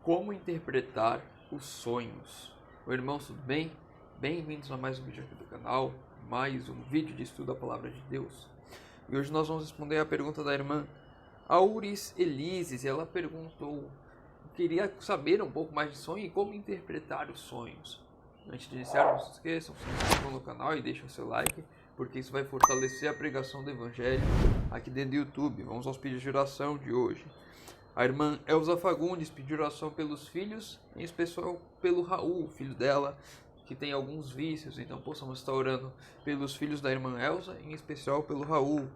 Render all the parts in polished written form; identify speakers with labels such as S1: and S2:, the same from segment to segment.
S1: Como interpretar os sonhos? Oi, irmãos, tudo bem? Bem-vindos a mais um vídeo aqui do canal, mais um vídeo de estudo da Palavra de Deus. E hoje nós vamos responder a pergunta da irmã Auris Elises. Ela perguntou, queria saber um pouco mais de sonho e como interpretar os sonhos. Antes de iniciar, não se esqueçam, se inscrevam no canal e deixem o seu like, porque isso vai fortalecer a pregação do Evangelho aqui dentro do YouTube. Vamos aos pedidos de oração de hoje. A irmã Elza Fagundes pediu oração pelos filhos, em especial pelo Raul, filho dela, que tem alguns vícios, então possamos estar orando pelos filhos da irmã Elza, em especial pelo Raul.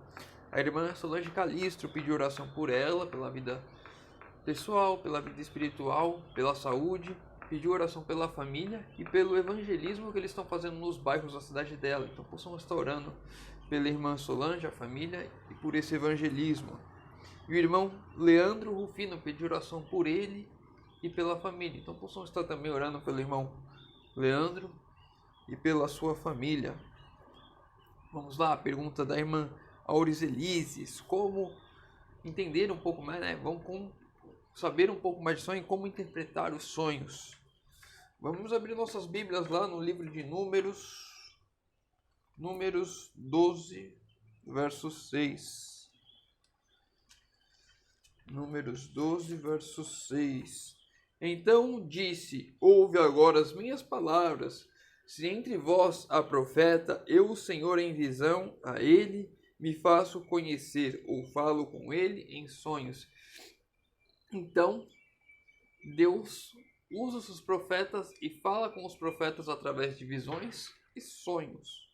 S1: A irmã Solange Calistro pediu oração por ela, pela vida pessoal, pela vida espiritual, pela saúde, pediu oração pela família e pelo evangelismo que eles estão fazendo nos bairros da cidade dela, então possamos estar orando pela irmã Solange, a família, e por esse evangelismo. E o irmão Leandro Rufino pediu oração por ele e pela família. Então possamos estar também orando pelo irmão Leandro e pela sua família. Vamos lá, a pergunta da irmã Auris Elises. Como entender um pouco mais, né? Vamos saber um pouco mais de sonho e como interpretar os sonhos. Vamos abrir nossas Bíblias lá no livro de Números. Números 12, verso 6. Números 12, verso 6. Então disse: ouve agora as minhas palavras. Se entre vós há profeta, eu, o Senhor, em visão a ele me faço conhecer, ou falo com ele em sonhos. Então, Deus usa os seus profetas e fala com os profetas através de visões e sonhos.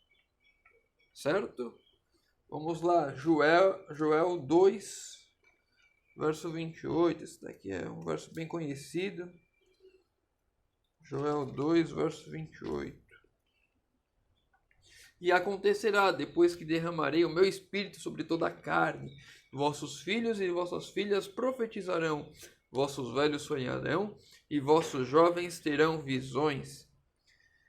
S1: Certo? Vamos lá, Joel 2, verso 28, esse daqui é um verso bem conhecido. Joel 2, verso 28. E acontecerá, depois que derramarei o meu espírito sobre toda a carne, vossos filhos e vossas filhas profetizarão, vossos velhos sonharão e vossos jovens terão visões.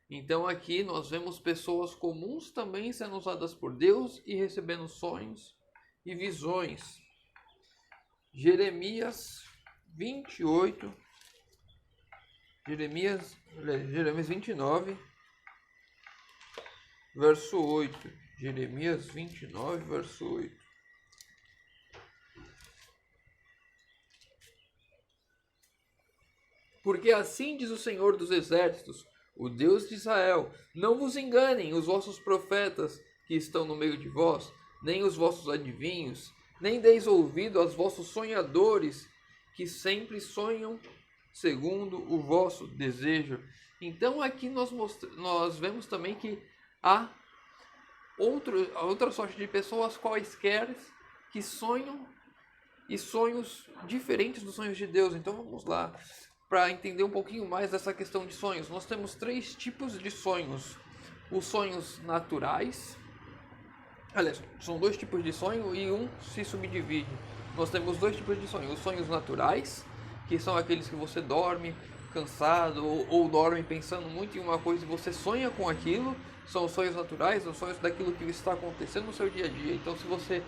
S1: Então aqui nós vemos pessoas comuns também sendo usadas por Deus e recebendo sonhos e visões. Jeremias 28, Jeremias 29, verso 8. Jeremias 29, verso 8. Porque assim diz o Senhor dos Exércitos, o Deus de Israel: não vos enganem os vossos profetas que estão no meio de vós, nem os vossos adivinhos, nem deis ouvido aos vossos sonhadores, que sempre sonham segundo o vosso desejo. Então aqui nós vemos também que há outra sorte de pessoas quaisquer que sonham e sonhos diferentes dos sonhos de Deus. Então vamos lá, para entender um pouquinho mais dessa questão de sonhos. Nós temos 3 tipos de sonhos. Os sonhos naturais. Aliás, são 2 tipos de sonho e um se subdivide. Nós temos 2 tipos de sonho. Os sonhos naturais, que são aqueles que você dorme cansado ou dorme pensando muito em uma coisa e você sonha com aquilo. São os sonhos naturais, são sonhos daquilo que está acontecendo no seu dia a dia. Então, se você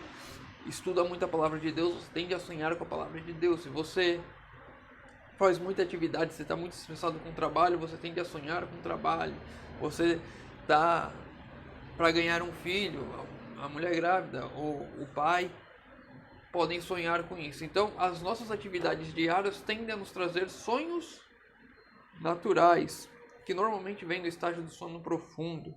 S1: estuda muito a palavra de Deus, você tende a sonhar com a palavra de Deus. Se você faz muita atividade, você está muito estressado com o trabalho, você tende a sonhar com o trabalho. Você está para ganhar um filho, a mulher grávida ou o pai podem sonhar com isso. Então, as nossas atividades diárias tendem a nos trazer sonhos naturais, que normalmente vêm do estágio do sono profundo.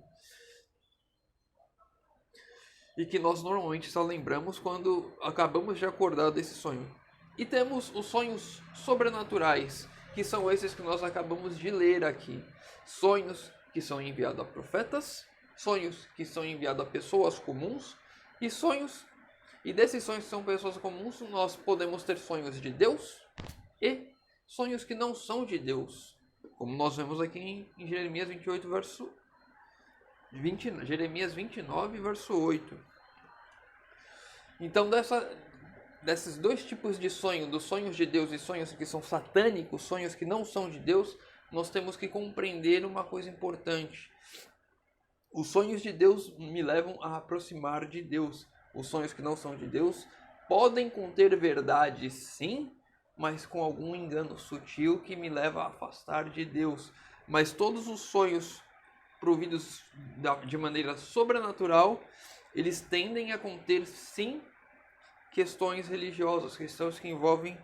S1: E que nós normalmente só lembramos quando acabamos de acordar desse sonho. E temos os sonhos sobrenaturais, que são esses que nós acabamos de ler aqui. Sonhos que são enviados a profetas, sonhos que são enviados a pessoas comuns, e desses sonhos que são pessoas comuns, nós podemos ter sonhos de Deus e sonhos que não são de Deus, como nós vemos aqui em Jeremias 28, verso 20, Jeremias 29, verso 8. Então, desses 2 tipos de sonho, dos sonhos de Deus e sonhos que são satânicos, sonhos que não são de Deus, nós temos que compreender uma coisa importante. Os sonhos de Deus me levam a aproximar de Deus. Os sonhos que não são de Deus podem conter verdade, sim, mas com algum engano sutil que me leva a afastar de Deus. Mas todos os sonhos providos de maneira sobrenatural, eles tendem a conter, sim, questões religiosas, questões que envolvem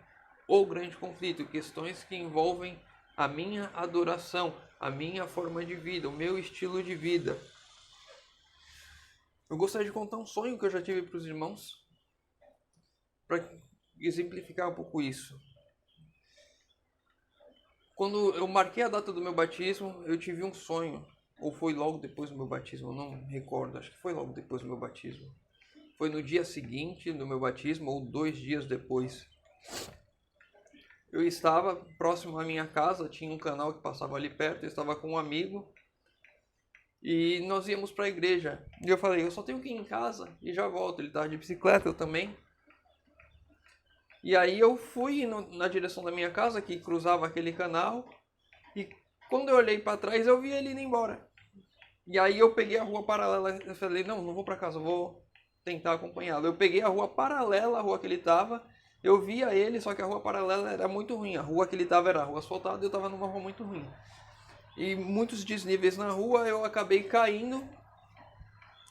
S1: o grande conflito, questões que envolvem a minha adoração, a minha forma de vida, o meu estilo de vida. Eu gostaria de contar um sonho que eu já tive para os irmãos, para exemplificar um pouco isso. Quando eu marquei a data do meu batismo, eu tive um sonho, ou foi logo depois do meu batismo, eu não me recordo, acho que foi logo depois do meu batismo. Foi no dia seguinte do meu batismo, ou 2 dias depois. Eu estava próximo à minha casa, tinha um canal que passava ali perto, eu estava com um amigo, e nós íamos para a igreja. E eu falei, eu só tenho que ir em casa e já volto. Ele estava de bicicleta, eu também. E aí eu fui na direção da minha casa, que cruzava aquele canal, e quando eu olhei para trás, eu vi ele indo embora. E aí eu peguei a rua paralela, eu falei, não vou para casa, eu vou tentar acompanhá-lo. Eu peguei a rua paralela à rua que ele estava, eu via ele, só que a rua paralela era muito ruim. A rua que ele estava era a rua asfaltada e eu estava numa rua muito ruim. E muitos desníveis na rua, eu acabei caindo.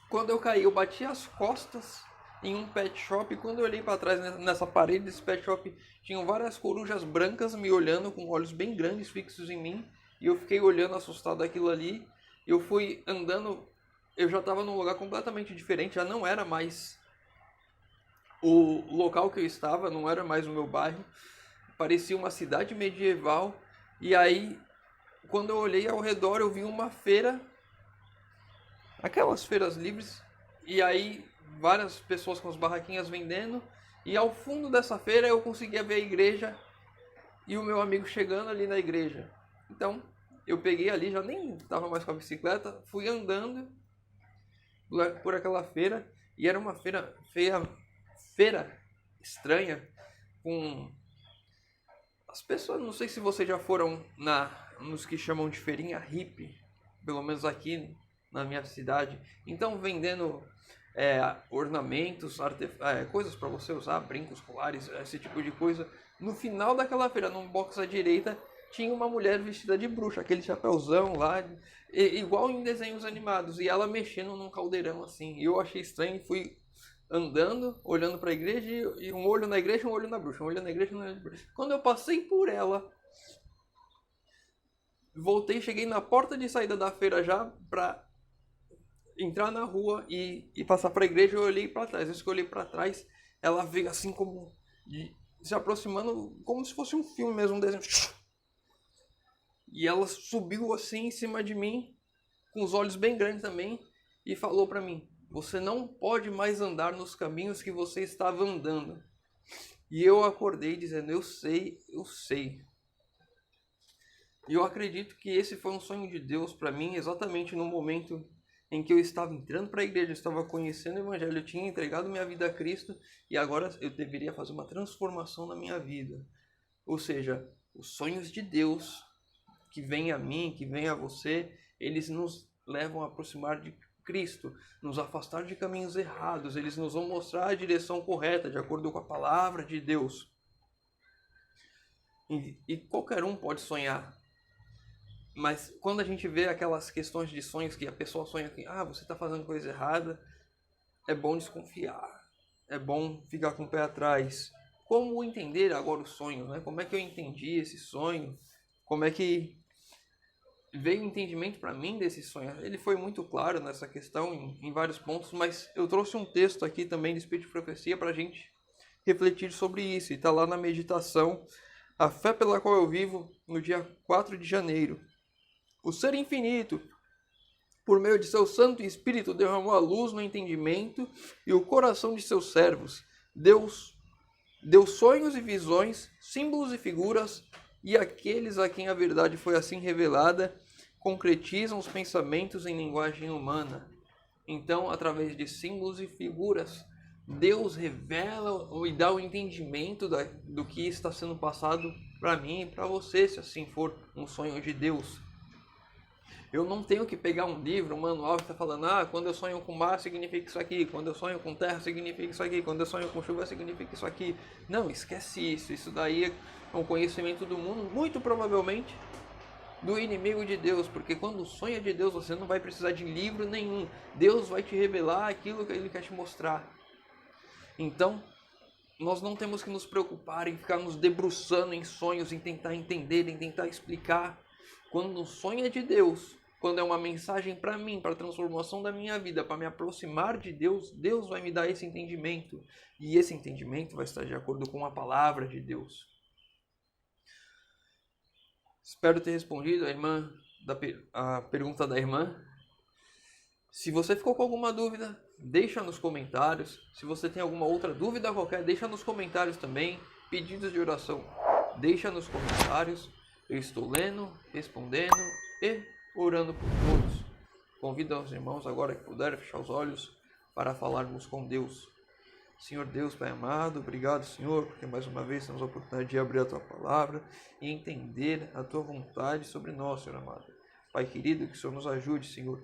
S1: Quando eu caí, eu bati as costas em um pet shop, e quando eu olhei para trás nessa parede desse pet shop, tinham várias corujas brancas me olhando com olhos bem grandes fixos em mim, e eu fiquei olhando assustado aquilo ali. Eu fui andando, eu já estava num lugar completamente diferente, já não era mais o local que eu estava, não era mais o meu bairro, parecia uma cidade medieval. E aí, quando eu olhei ao redor, eu vi uma feira, aquelas feiras livres, e aí várias pessoas com as barraquinhas vendendo, e ao fundo dessa feira eu conseguia ver a igreja e o meu amigo chegando ali na igreja. Então eu peguei ali, já nem estava mais com a bicicleta, fui andando por aquela feira, e era uma feira estranha, com as pessoas, não sei se vocês já foram nos que chamam de feirinha hippie, pelo menos aqui na minha cidade. Então vendendo ornamentos, coisas para você usar, brincos, colares, esse tipo de coisa. No final daquela feira, num box à direita, tinha uma mulher vestida de bruxa, aquele chapéuzão lá, igual em desenhos animados, e ela mexendo num caldeirão assim. E eu achei estranho e fui andando, olhando para a igreja, e um olho na igreja, um olho na bruxa, um olho na igreja, um olho na bruxa. Quando eu passei por ela, voltei, cheguei na porta de saída da feira já para entrar na rua e passar para a igreja. Eu olhei para trás. Eu olhei para trás, ela veio assim como se aproximando, como se fosse um filme mesmo, um desenho. E ela subiu assim em cima de mim, com os olhos bem grandes também, e falou para mim: você não pode mais andar nos caminhos que você estava andando. E eu acordei dizendo: eu sei. E eu acredito que esse foi um sonho de Deus para mim, exatamente no momento em que eu estava entrando para a igreja, eu estava conhecendo o Evangelho, eu tinha entregado minha vida a Cristo, e agora eu deveria fazer uma transformação na minha vida. Ou seja, os sonhos de Deus que vêm a mim, que vêm a você, eles nos levam a aproximar de Cristo, nos afastar de caminhos errados, eles nos vão mostrar a direção correta, de acordo com a palavra de Deus. E qualquer um pode sonhar. Mas quando a gente vê aquelas questões de sonhos que a pessoa sonha que você está fazendo coisa errada, é bom desconfiar, é bom ficar com o pé atrás. Como entender agora o sonho, né? Como é que eu entendi esse sonho? Como é que veio o entendimento para mim desse sonho? Ele foi muito claro nessa questão em vários pontos, mas eu trouxe um texto aqui também de Espírito de Profecia para a gente refletir sobre isso. E está lá na meditação: a fé pela qual eu vivo, no dia 4 de janeiro. O Ser Infinito, por meio de seu Santo Espírito, derramou a luz no entendimento e o coração de seus servos. Deus deu sonhos e visões, símbolos e figuras, e aqueles a quem a verdade foi assim revelada concretizam os pensamentos em linguagem humana. Então, através de símbolos e figuras, Deus revela e dá o entendimento do que está sendo passado para mim e para você, se assim for um sonho de Deus. Eu não tenho que pegar um livro, um manual que está falando, quando eu sonho com mar significa isso aqui, quando eu sonho com terra significa isso aqui, quando eu sonho com chuva significa isso aqui. Não, esquece isso. Isso daí é um conhecimento do mundo, muito provavelmente do inimigo de Deus, porque quando sonha de Deus você não vai precisar de livro nenhum. Deus vai te revelar aquilo que Ele quer te mostrar. Então, nós não temos que nos preocupar em ficar nos debruçando em sonhos, em tentar entender, em tentar explicar. Quando o sonho é de Deus, quando é uma mensagem para mim, para a transformação da minha vida, para me aproximar de Deus, Deus vai me dar esse entendimento. E esse entendimento vai estar de acordo com a palavra de Deus. Espero ter respondido a pergunta da irmã. Se você ficou com alguma dúvida, deixa nos comentários. Se você tem alguma outra dúvida qualquer, deixa nos comentários também. Pedidos de oração, deixa nos comentários. Eu estou lendo, respondendo e orando por todos. Convido os irmãos agora que puderem fechar os olhos para falarmos com Deus. Senhor Deus, Pai amado, obrigado, Senhor, porque mais uma vez temos a oportunidade de abrir a Tua Palavra e entender a Tua vontade sobre nós, Senhor amado. Pai querido, que o Senhor nos ajude, Senhor,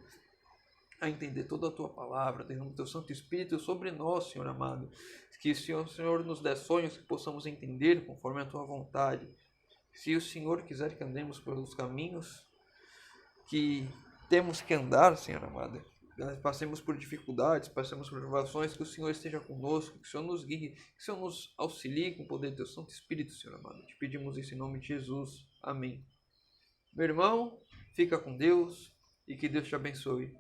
S1: a entender toda a Tua Palavra, derrama o Teu Santo Espírito sobre nós, Senhor amado. Que o Senhor nos dê sonhos que possamos entender conforme a Tua vontade. Se o Senhor quiser que andemos pelos caminhos que temos que andar, Senhor amado, passemos por dificuldades, passemos por provações, que o Senhor esteja conosco, que o Senhor nos guie, que o Senhor nos auxilie com o poder do Teu Santo Espírito, Senhor amado. Te pedimos isso em nome de Jesus. Amém. Meu irmão, fica com Deus e que Deus te abençoe.